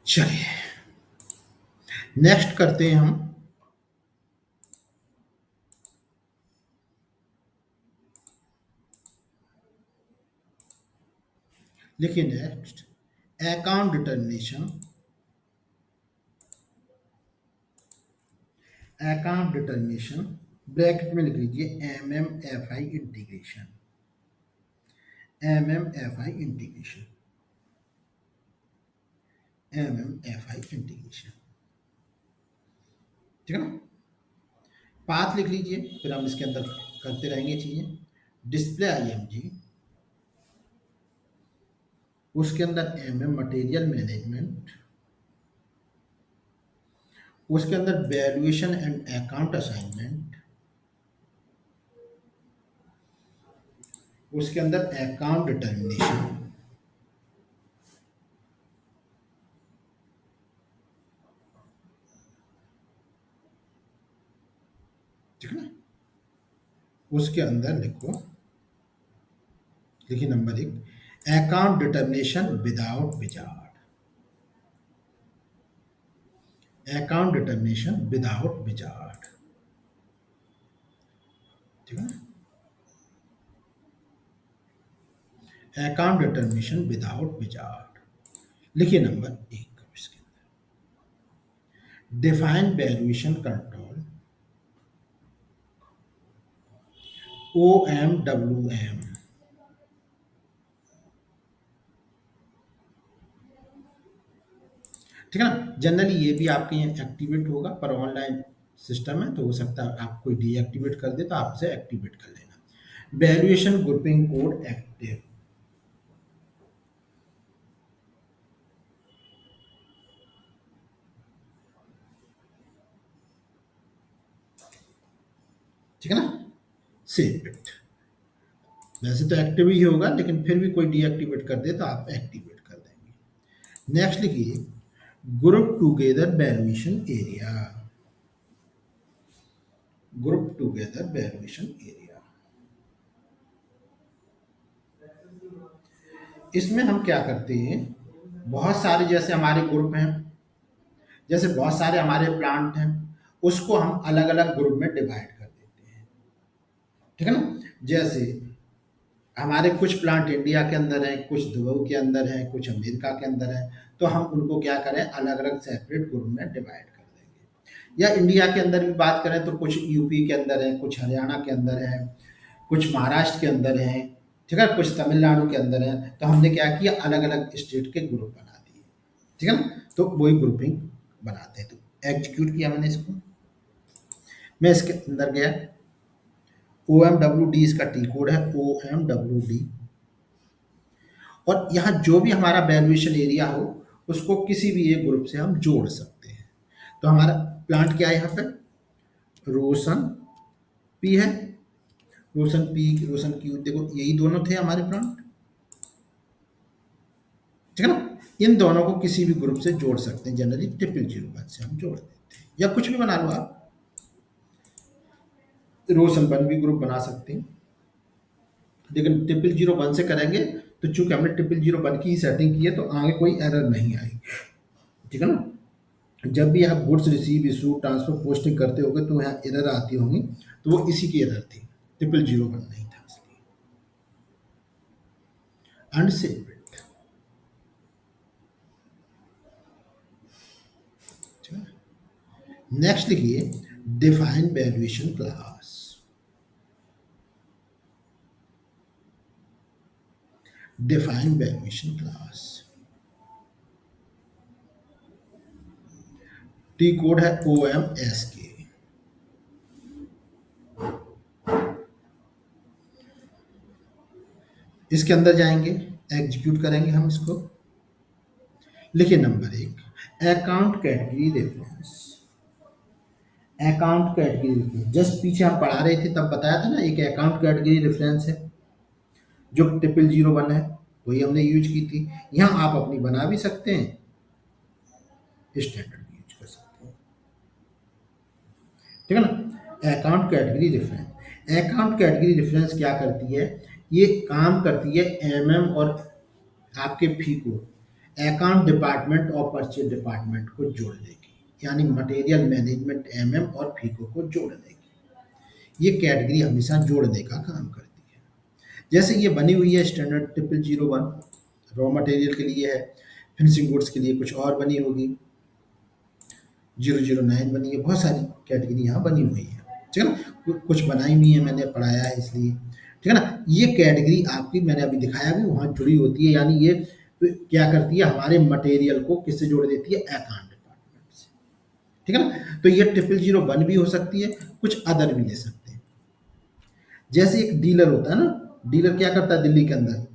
चलिए नेक्स्ट करते हैं हम लिखिए नेक्स्ट अकाउंट डिटर्मिनेशन ब्रैकेट में लिख लीजिए MMFI इंटीग्रेशन ठीक है ना। पाथ लिख लीजिए, फिर हम इसके अंदर करते रहेंगे चीजें। डिस्प्ले IMG, उसके अंदर मटेरियल मैनेजमेंट, उसके अंदर वैल्यूएशन एंड अकाउंट असाइनमेंट, उसके अंदर अकाउंट डिटर्मिनेशन, ठीक है ना। उसके अंदर लिखिए number 1 account determination without wizard, ठीक है ना। Account determination without wizard. लिखिए नंबर 1 इसके अंदर डिफाइन वैल्यूएशन कंट्रोल OMWM, ठीक है ना। जनरली ये भी आपके यहाँ एक्टिवेट होगा, पर ऑनलाइन सिस्टम है तो हो सकता है आप कोई डीएक्टिवेट कर दे तो आपसे एक्टिवेट कर लेना। वैल्यूएशन ग्रुपिंग कोड एक्टिव, ठीक है ना। सेव इट, वैसे तो एक्टिव ही होगा लेकिन फिर भी कोई डीएक्टिवेट कर दे तो आप एक्टिवेट कर देंगे। नेक्स्ट लिखिए ग्रुप टुगेदर वैल्यूएशन एरिया, इसमें हम क्या करते हैं, बहुत सारे जैसे हमारे ग्रुप हैं, जैसे बहुत सारे हमारे प्लांट हैं, उसको हम अलग अलग ग्रुप में डिवाइड कर देते हैं, ठीक है ना। जैसे हमारे कुछ प्लांट इंडिया के अंदर हैं, कुछ दुबई के अंदर हैं, कुछ अमेरिका के अंदर हैं, तो हम उनको क्या करें, अलग अलग सेपरेट ग्रुप में डिवाइड कर देंगे। या इंडिया के अंदर भी बात करें तो कुछ यूपी के अंदर है, कुछ हरियाणा के अंदर है, कुछ महाराष्ट्र के अंदर हैं, ठीक है, कुछ तमिलनाडु के अंदर हैं, तो हमने क्या किया, अलग अलग स्टेट के ग्रुप बना दिए, ठीक है ना। तो वही ग्रुपिंग बनाते हैं। तो एग्जीक्यूट किया मैंने इसको, मैं इसके अंदर गया, OMWD इसका टी कोड है, OMWD, और यहाँ जो भी हमारा वैल्यूएशन एरिया हो उसको किसी भी एक ग्रुप से हम जोड़ सकते हैं। तो हमारा प्लांट क्या है यहाँ पे, रोशन पी है, रोशन पी, रोशन क्यू, देखो यही दोनों थे हमारे प्लांट, ठीक है ना। इन दोनों को किसी भी ग्रुप से जोड़ सकते हैं, जनरली 000 से हम जोड़ देते हैं, या कुछ भी बना लो आप, रोशन 1 भी ग्रुप बना सकते हैं, लेकिन 000 से करेंगे तो चूंकि हमने 000 की सेटिंग की है तो आगे कोई एरर नहीं आएगी, ठीक है ना। जब भी आप goods receive issue transfer posting करते होगे तो यहाँ एरर आती होंगी, तो वो इसी की एरर थी, 000 नहीं था इसलिए। अनसेव इट, ठीक है। नेक्स्ट लिखिए define valuation class, T code है OMSK, इसके अंदर जाएंगे, एग्जीक्यूट करेंगे हम इसको। लिखिए number 1 account category reference, just पीछे हम पढ़ा रहे थे तब बताया था ना, एक अकाउंट कैटेगरी रेफरेंस है जो 001 है, वही हमने यूज की थी। यहाँ आप अपनी बना भी सकते हैं, स्टैंडर्ड भी यूज कर सकते हैं, ठीक है ना। अकाउंट कैटेगरी रेफरेंस क्या करती है, ये काम करती है MM और आपके फी को अकाउंट डिपार्टमेंट और परचेज डिपार्टमेंट को जोड़ देगी, यानी मटेरियल मैनेजमेंट एमएम और फीको को जोड़ देगी। ये कैटेगरी हमेशा जोड़ने का काम करती है। जैसे ये बनी हुई है स्टैंडर्ड 0001, रॉ मटेरियल के लिए है, फिनिशिंग गुड्स के लिए कुछ और बनी होगी, 009 बनी है, बहुत सारी कैटेगरी यहाँ बनी हुई है, ठीक है ना। कुछ बनाई हुई है, मैंने पढ़ाया है इसलिए, ठीक है ना। ये कैटेगरी आपकी मैंने अभी दिखाया भी वहाँ जुड़ी होती है, यानी ये क्या करती है, हमारे मटेरियल को किससे जोड़ देती है, अकाउंट डिपार्टमेंट से, ठीक है ना। तो ये 0001 भी हो सकती है, कुछ अदर भी ले सकते हैं। जैसे एक डीलर होता है ना, डीलर क्या करता है दिल्ली के अंदर,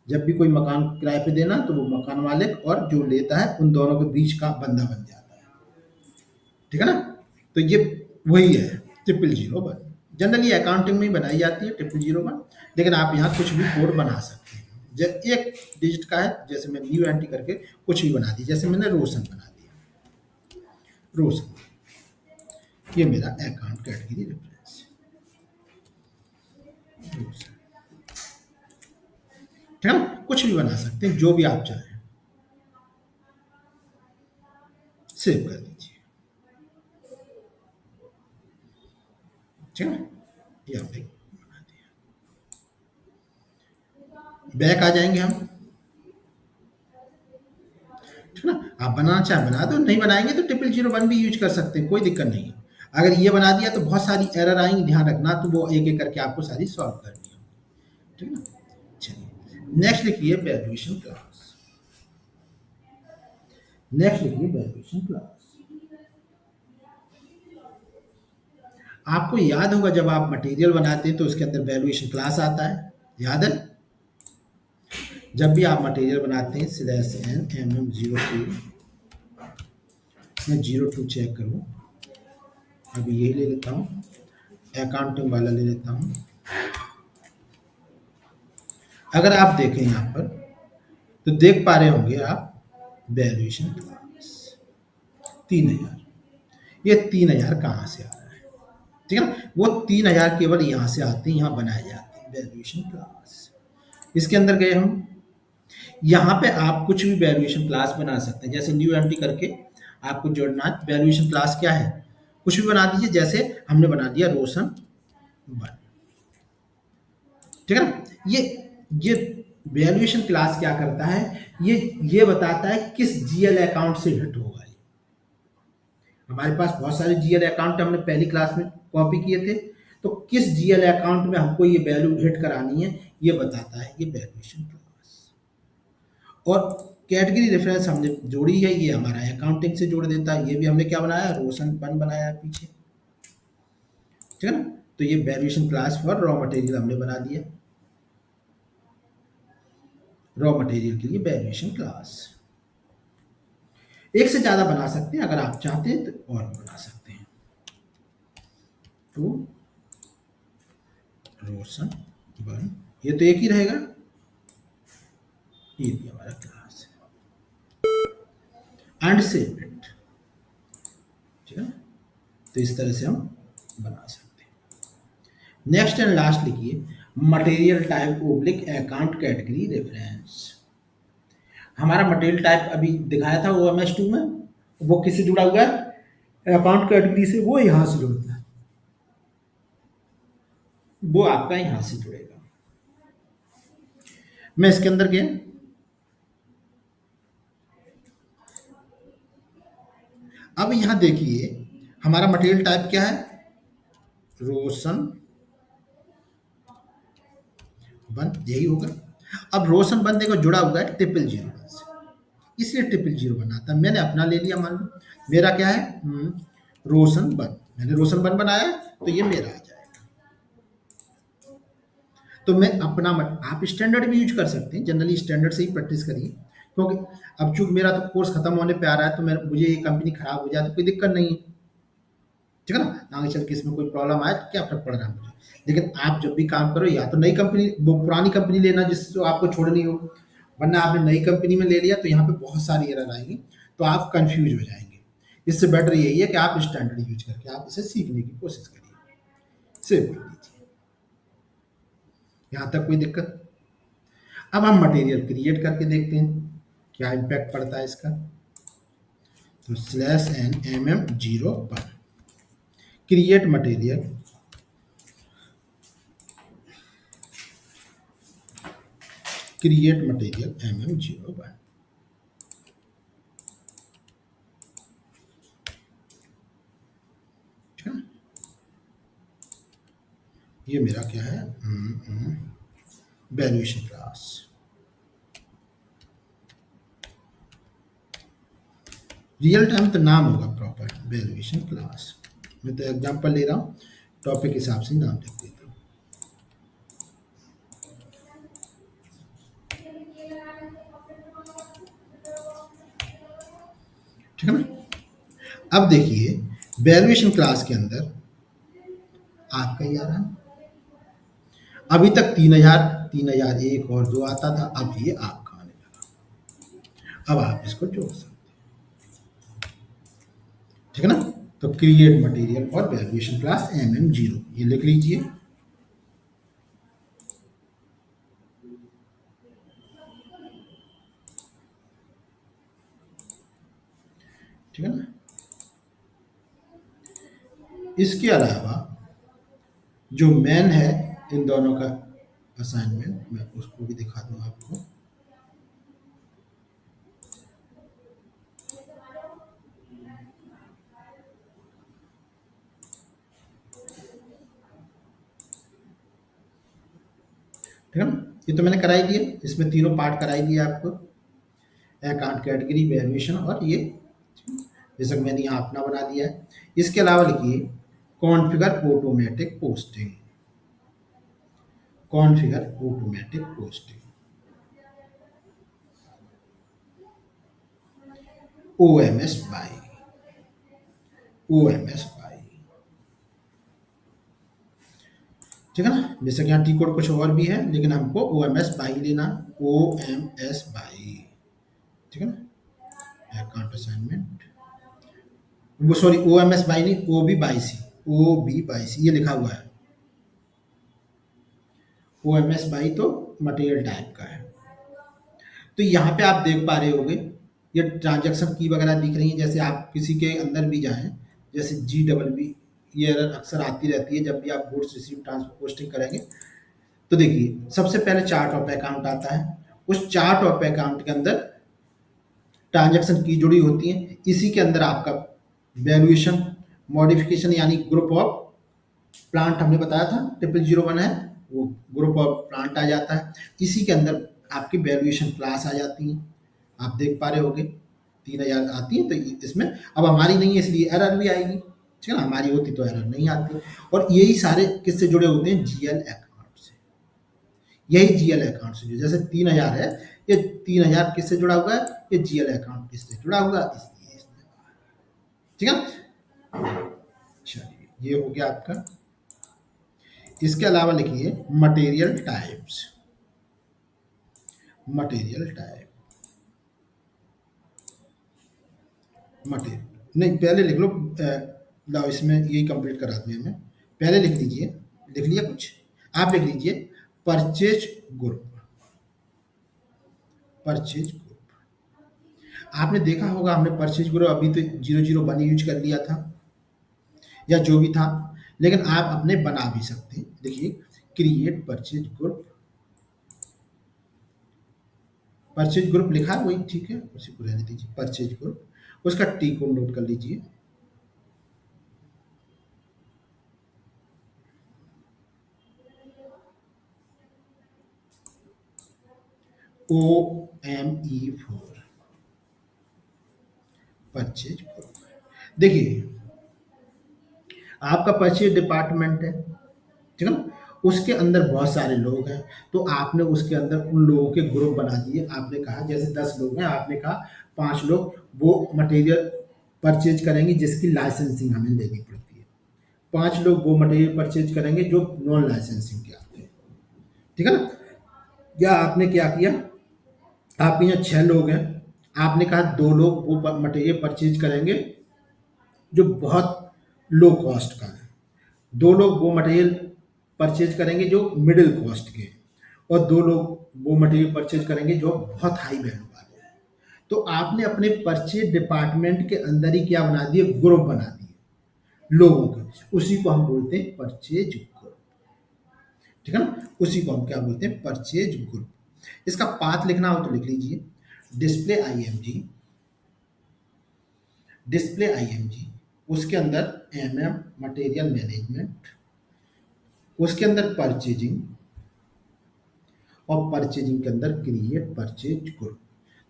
जब भी कोई मकान किराए पे देना तो वो मकान मालिक और जो लेता है उन दोनों के बीच का बंदा बन जाता है, ठीक है ना। तो ये वही है 0001। जनरली अकाउंटिंग में ही बनाई जाती है 0001, लेकिन आप यहाँ कुछ भी कोड बना सकते हैं। एक डिजिट का है, जैसे मैं न्यू एंट्री करके कुछ भी बना दी, जैसे मैंने रोशन बना दिया, रोशन, ये मेरा अकाउंट कैटेगरी रेफरेंस रोशन, ठीक है ना। कुछ भी बना सकते हैं, जो भी आप चाहें, सेव कर दीजिए, ठीक है ना। ये हमने बना दिया, बैक आ जाएंगे हम, ठीक है ना। आप बनाना चाहे बना दो, नहीं बनाएंगे तो 0001 भी यूज कर सकते हैं, कोई दिक्कत नहीं है। अगर ये बना दिया तो बहुत सारी एरर आएंगी, ध्यान रखना, तो वो एक एक करके आपको सारी सॉल्व करनी होगी, ठीक है ना। चलिए नेक्स्ट लिखिए वैल्यूएशन क्लास, नेक्स्ट लिखिए वैल्यूएशन क्लास। आपको याद होगा जब आप मटेरियल बनाते हैं तो उसके अंदर वैल्यूएशन क्लास आता है, याद है। जब भी आप मटेरियल बनाते हैं /n mm02, मैं 02 चेक करूँ, अभी यही ले लेता हूँ, अकाउंटिंग वाला ले लेता हूँ। अगर आप देखें यहाँ पर तो देख पा रहे होंगे आप वैल्यूएशन क्लास 3000, ये 3000 कहाँ से आ रहा है, ठीक है ना। वो 3000 केवल यहाँ से आते हैं, यहाँ बनाए जाते हैं वैल्यूएशन क्लास। इसके अंदर गए हम, यहाँ पे आप कुछ भी वैल्यूएशन क्लास बना सकते हैं, जैसे न्यू एंट्री करके आपको जोड़ना है, वैल्यूएशन क्लास क्या है, कुछ भी बना दीजिए, जैसे हमने बना दिया रोशन 1, ठीक है ना। ये वैल्यूएशन क्लास क्या करता है, ये बताता है किस जीएल अकाउंट से हिट होगा। हमारे पास बहुत सारे जीएल अकाउंट हमने पहली क्लास में कॉपी किए थे, तो किस जीएल अकाउंट में हमको ये वैल्यू हिट करानी है, ये बताता है ये वैल्यूएशन क्लास। और कैटेगरी रेफरेंस हमने जोड़ी है, ये हमारा अकाउंटिंग से जोड़ देता है। ये भी हमने क्या बनाया, रोशन 1 बनाया है पीछे, ठीक है ना। तो ये valuation class for raw material हमने बना दिया, रॉ मटेरियल के लिए वैल्यूएशन क्लास। एक से ज्यादा बना सकते हैं, अगर आप चाहते हैं तो और भी बना सकते हैं। तो रोशन 1, ये तो एक ही रहेगा, ये भी हमारा क्लास है, एंड सेव इट, ठीक है। तो इस तरह से हम बना सकते हैं। नेक्स्ट एंड लास्ट लिखिए material type oblique account category reference. हमारा मटेरियल टाइप अभी दिखाया था OMS2 में, वो किससे जुड़ा हुआ है, अकाउंट कैटेगरी से, वो यहां से जुड़ता है, वो आपका यहां से जुड़ेगा। मैं इसके अंदर गया, अब यहां देखिए हमारा मटेरियल टाइप क्या है, रोशन 1, यही होगा। अब रोशन 1 देखो जुड़ा हुआ है 0001 से, इसलिए 0001 आता है। मैंने अपना ले लिया, मान लो मेरा क्या है, रोशन 1, मैंने रोशन 1 बनाया तो ये मेरा आ जाएगा। तो मैं अपना आप स्टैंडर्ड भी यूज कर सकते हैं, जनरली स्टैंडर्ड से ही प्रैक्टिस करिए, क्योंकि अब चूंकि मेरा तो कोर्स खत्म होने पे आ रहा है, तो मैं मुझे ये कंपनी खराब हो जाए तो कोई दिक्कत नहीं है, ठीक है ना। आगे चल के इसमें कोई प्रॉब्लम आए तो क्या फर्क पड़ रहा है मुझे। लेकिन आप जब भी काम करो, या तो नई कंपनी, वो पुरानी कंपनी लेना जिससे आपको छोड़नी हो, वरना आपने नई कंपनी में ले लिया तो यहाँ पे बहुत सारी एरर आएंगी, तो आप कंफ्यूज हो जाएंगे। इससे बेटर यही है कि आप स्टैंडर्ड यूज करके आप इसे सीखने की कोशिश करिए, सेव कर दीजिए, यहाँ तक कोई दिक्कत। अब हम मटेरियल क्रिएट करके देखते हैं क्या इम्पैक्ट पड़ता है इसका? तो slash N mm01 create material mm01। ठीक है, ये मेरा क्या है, वैल्यूएशन क्लास। रियल टाइम तो नाम होगा प्रॉपर वैल्यूएशन क्लास। मैं तो एग्जांपल ले रहा हूँ, टॉपिक के हिसाब से नाम लिख देता हूँ। ठीक है ना। अब देखिए वैल्यूएशन क्लास के अंदर आपका ही आ रहा है। अभी तक 3000, 3001 और जो आता था, अब ये आपका आने लगा। अब आप इसको जोड़ सकते हैं। ठीक है ना। तो create material for valuation class mm0 ये लिख लीजिए। ठीक है ना। इसके अलावा जो मेन है इन दोनों का असाइनमेंट, मैं उसको भी दिखा दूं आपको। ठीक है ना। ये तो मैंने कराई दिए, इसमें तीनों पार्ट कराई दिए आपको, अकाउंट कैटेगरी, वैल्यूएशन और ये, जैसे मैंने यहाँ अपना बना दिया है। इसके अलावा लिखिए configure automatic posting, configure automatic posting OMS by, OMS by. ठीक है ना। जैसे कि यहाँ टी कोड कुछ और भी है, लेकिन हमको OMS बाई लेना, OMS बाई। ठीक है ना। अकाउंट असाइनमेंट, वो सॉरी OMS बाई नहीं, OB22C, OB22C ये लिखा हुआ है। OMS बाई तो मटेरियल टाइप का है। तो यहाँ पे आप देख पा रहे होगे ये ट्रांजैक्शन की वगैरह दिख रही है। जैसे आप किसी के अंदर भी जाएं, जैसे GWB, ये एरर अक्सर आती रहती है जब भी आप गुड्स रिसीव ट्रांसफर पोस्टिंग करेंगे। तो देखिए सबसे पहले चार्ट ऑफ अकाउंट आता है, उस चार्ट ऑफ अकाउंट के अंदर ट्रांजैक्शन की जुड़ी होती है। इसी के अंदर आपका वैल्यूएशन मॉडिफिकेशन यानी ग्रुप ऑफ प्लांट हमने बताया था 0001 है, वो ग्रुप ऑफ प्लांट आ जाता है। इसी के अंदर आपकी वैल्यूएशन क्लास आ जाती है। आप देख पा रहे होगे 3000 आती है, तो इसमें अब हमारी नहीं है इसलिए एरर भी आएगी। ठीक है ना, हमारी होती तो एरर नहीं आती। और यही सारे किससे जुड़े होते हैं, GL अकाउंट से। यही GL अकाउंट से, जैसे 3000 है, ये 3000 किससे जुड़ा हुआ है, ये GL अकाउंट किससे जुड़ा हुआ है, इसलिए इसमें। ठीक है, चलिए ये हो गया आपका। इसके अलावा लिखिए material types, material type, material नहीं पहले लिख लो, लाओ इसमें यही कंप्लीट करा दिया मैं। पहले लिख लीजिए, लिख लिया कुछ, आप लिख लीजिए परचेज ग्रुप, परचेज ग्रुप। आपने देखा होगा हमने परचेज ग्रुप अभी तो 001 यूज कर लिया था या जो भी था, लेकिन आप अपने बना भी सकते हैं। देखिए create purchase group, purchase group लिखा है वही ठीक है, उसी को रहने दीजिए परचेज ग्रुप। उसका टी को नोट कर लीजिए, OME4 परचेज ग्रुप। देखिए आपका परचेज डिपार्टमेंट है, ठीक है ना, उसके अंदर बहुत सारे लोग हैं, तो आपने उसके अंदर उन लोगों के ग्रुप बना दिए। आपने कहा जैसे 10 लोग हैं, आपने कहा 5 लोग वो मटेरियल परचेज करेंगे जिसकी लाइसेंसिंग हमें लेनी पड़ती है, 5 लोग वो मटेरियल परचेज करेंगे जो नॉन लाइसेंसिंग के आते हैं। ठीक है ना। या आपने क्या किया, आपके यहाँ 6 लोग हैं, आपने कहा 2 लोग वो मटेरियल परचेज करेंगे जो बहुत लो कॉस्ट का है, 2 लोग वो मटेरियल परचेज करेंगे जो मिडिल कॉस्ट के हैं, और 2 लोग वो मटेरियल परचेज करेंगे जो बहुत हाई वैल्यू वाले हैं। तो आपने अपने परचेज डिपार्टमेंट के अंदर ही क्या बना दिए, ग्रुप बना दिए लोगों के, उसी को हम बोलते हैं परचेज ग्रुप। ठीक है ना, उसी को हम क्या बोलते हैं, परचेज ग्रुप। इसका पाथ लिखना हो तो लिख लीजिए, डिस्प्ले आईएमजी, डिस्प्ले आईएमजी, उसके अंदर एमएम मटेरियल मैनेजमेंट, उसके अंदर परचेजिंग, और परचेजिंग के अंदर क्रिएट परचेज ग्रुप।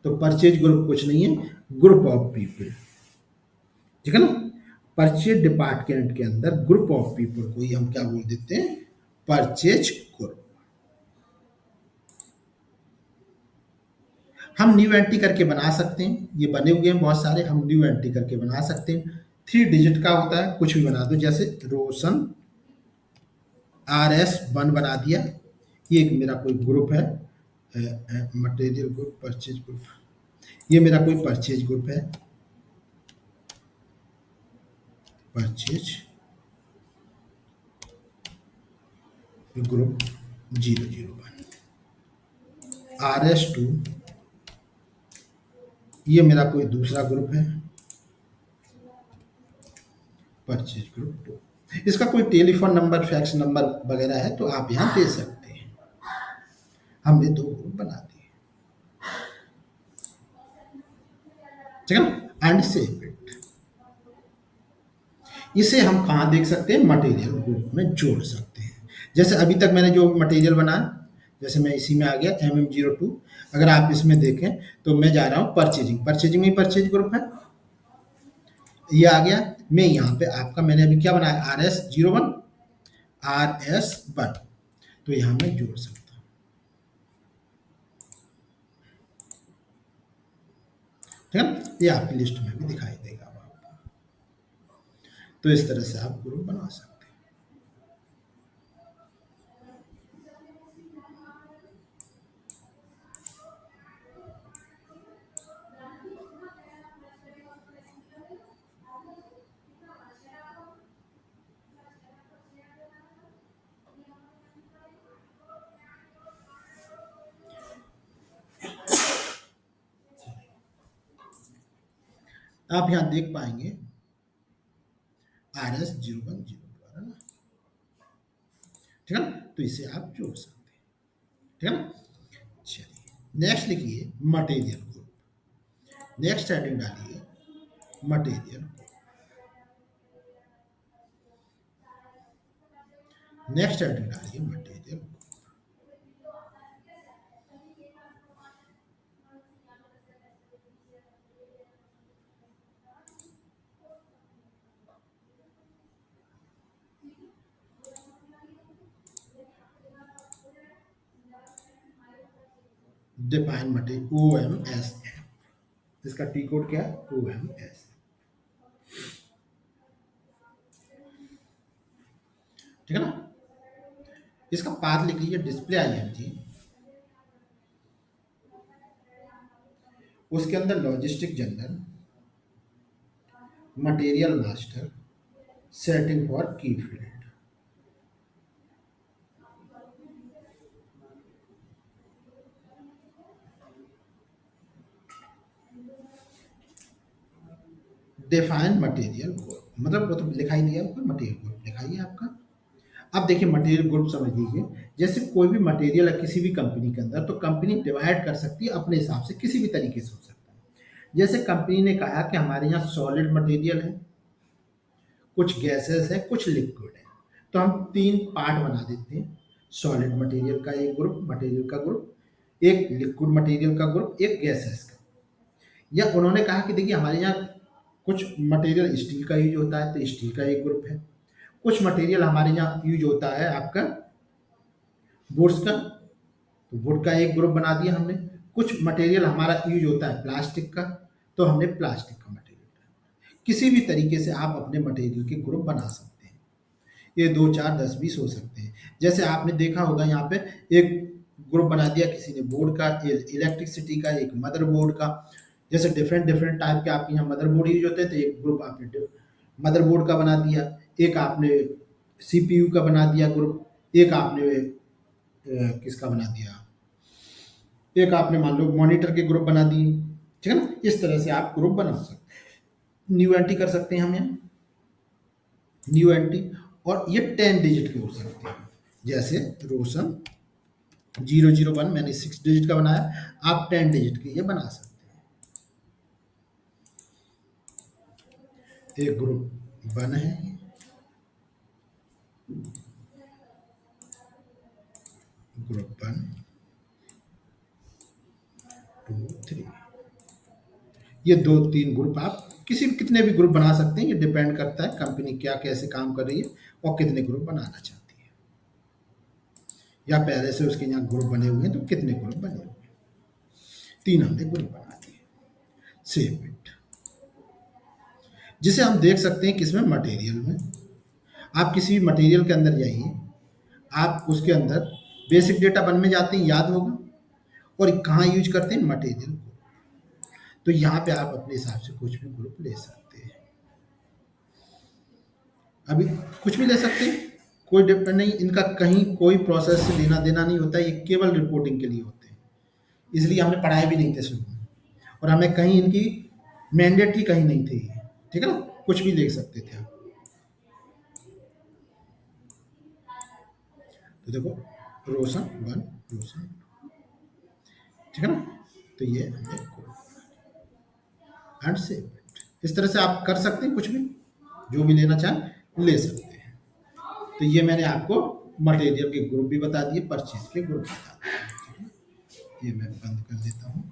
तो परचेज ग्रुप कुछ नहीं है, ग्रुप ऑफ पीपल। ठीक है ना, परचेज डिपार्टमेंट के अंदर ग्रुप ऑफ पीपल को ही हम क्या बोल देते हैं, परचेज ग्रुप। हम न्यू एंट्री करके बना सकते हैं, ये बने हुए हैं बहुत सारे, हम न्यू एंट्री करके बना सकते हैं। 3 डिजिट का होता है, कुछ भी बना दो, जैसे रोशन RS1 बना दिया। ये एक मेरा कोई ग्रुप है, मटेरियल ग्रुप, परचेज ग्रुप, ये मेरा कोई परचेज ग्रुप है, परचेज ग्रुप 001। RS2, ये मेरा कोई दूसरा ग्रुप है, परचेज ग्रुप 2। इसका कोई टेलीफोन नंबर, फैक्स नंबर वगैरह है तो आप यहाँ दे सकते हैं। हमने 2 ग्रुप बना दिए। ठीक है ना, एंड सेव इट। इसे हम कहाँ देख सकते हैं, मटेरियल ग्रुप में जोड़ सकते हैं। जैसे अभी तक मैंने जो मटेरियल बनाया, जैसे मैं इसी में आ गया MM02, अगर आप इसमें देखें तो मैं जा रहा हूँ परचेजिंग, परचेजिंग में परचेज ग्रुप है, ये आ गया। मैं यहाँ पे आपका मैंने अभी क्या बनाया, RS01, RS1, तो यहाँ मैं जोड़ सकता हूँ। ठीक है ना, ये आपकी लिस्ट में भी दिखाई देगा आपको। तो इस तरह से आप ग्रुप बना सकते हैं। आप यहाँ देख पाएंगे RS0102, है ना। ठीक है ना, तो इसे आप जोड़ सकते हैं। ठीक है ना, चलिए नेक्स्ट लिखिए मटेरियल ग्रुप, नेक्स्ट हेडिंग डालिए मटेरियल, नेक्स्ट हेडिंग डालिए मटेरियल। डिफाइन मटेरियल OMS, इसका टी कोड क्या है, OMS। ठीक है ना, इसका पाथ लिख लीजिए, डिस्प्ले आईएमजी, उसके अंदर logistic general, material master, setting for की फील्ड। डिफाइन मटेरियल ग्रुप, मतलब वो तो लिखा ही दिया आपका, मटेरियल ग्रुप लिखा ही है आपका। अब देखिए मटेरियल ग्रुप समझ लीजिए, जैसे कोई भी मटेरियल है किसी भी कंपनी के अंदर, तो कंपनी डिवाइड कर सकती है अपने हिसाब से, किसी भी तरीके से हो सकता है। जैसे कंपनी ने कहा कि हमारे यहाँ सॉलिड मटेरियल है, कुछ गैसेस है, कुछ लिक्विड है, तो हम 3 पार्ट बना देते हैं। सॉलिड मटेरियल का एक ग्रुप, मटेरियल का ग्रुप, एक लिक्विड मटेरियल का ग्रुप, एक गैसेस का। या उन्होंने कहा कि देखिए हमारे यहाँ कुछ मटेरियल स्टील का यूज होता है, तो स्टील का एक ग्रुप है। कुछ मटेरियल हमारे यहाँ यूज होता है आपका वुड्स का, तो वुड का एक ग्रुप बना दिया हमने। कुछ मटेरियल हमारा यूज होता है प्लास्टिक का, तो हमने प्लास्टिक का मटेरियल। किसी भी तरीके से आप अपने मटेरियल के ग्रुप बना सकते हैं। ये 2, 4, 10, 20 हो सकते हैं। जैसे आपने देखा होगा यहाँ पे एक ग्रुप बना दिया किसी ने बोर्ड का, इलेक्ट्रिसिटी का, एक मदरबोर्ड का। जैसे डिफरेंट डिफरेंट टाइप के आपके यहाँ मदरबोर्ड यूज होते हैं, तो एक ग्रुप आपने मदरबोर्ड का बना दिया, एक आपने CPU का बना दिया ग्रुप, एक आपने किसका बना दिया, एक आपने मान लो मॉनिटर के ग्रुप बना दिए। ठीक है ना? इस तरह से आप ग्रुप बना सकते हैं। न्यू एंट्री कर सकते हैं हम यहाँ, न्यू एंट्री, और ये 10 डिजिट के हो सकते हैं। जैसे रोशन 001 मैंने 6 डिजिट का बनाया, आप 10 डिजिट के ये बना सकते हैं। एक ग्रुप बन है, ग्रुप 1 2 3, ये 2-3 ग्रुप आप किसी भी कितने भी ग्रुप बना सकते हैं। ये डिपेंड करता है कंपनी क्या कैसे काम कर रही है और कितने ग्रुप बनाना चाहती है, या पहले से उसके यहाँ ग्रुप बने हुए हैं तो कितने ग्रुप बने हुए हैं। 3 हमने ग्रुप बना दिए। सेव इट, जिसे हम देख सकते हैं किसमें, मटेरियल में। आप किसी भी मटेरियल के अंदर जाइए, आप उसके अंदर बेसिक डेटा वन में जाते हैं, याद होगा, और कहाँ यूज करते हैं, मटेरियल को। तो यहाँ पे आप अपने हिसाब से कुछ भी ग्रुप ले सकते हैं, अभी कुछ भी ले सकते हैं, कोई डिपेंड नहीं, इनका कहीं कोई प्रोसेस से लेना देना नहीं होता, ये केवल रिपोर्टिंग के लिए होते हैं। इसलिए हमने पढ़ाए भी नहीं थे शुरू में, और हमें कहीं इनकी मैंडेटरी कहीं नहीं थी, ठीक है ना, कुछ भी ले सकते थे आप। तो देखो, रोशन 1 रोशन, ठीक है ना, तो ये हमने एंड सेव इट। इस तरह से आप कर सकते हैं, कुछ भी जो भी लेना चाहें ले सकते हैं। तो ये मैंने आपको मटेरियल के ग्रुप भी बता दिए, परचेज के ग्रुप बता दिए। ये मैं बंद कर देता हूँ।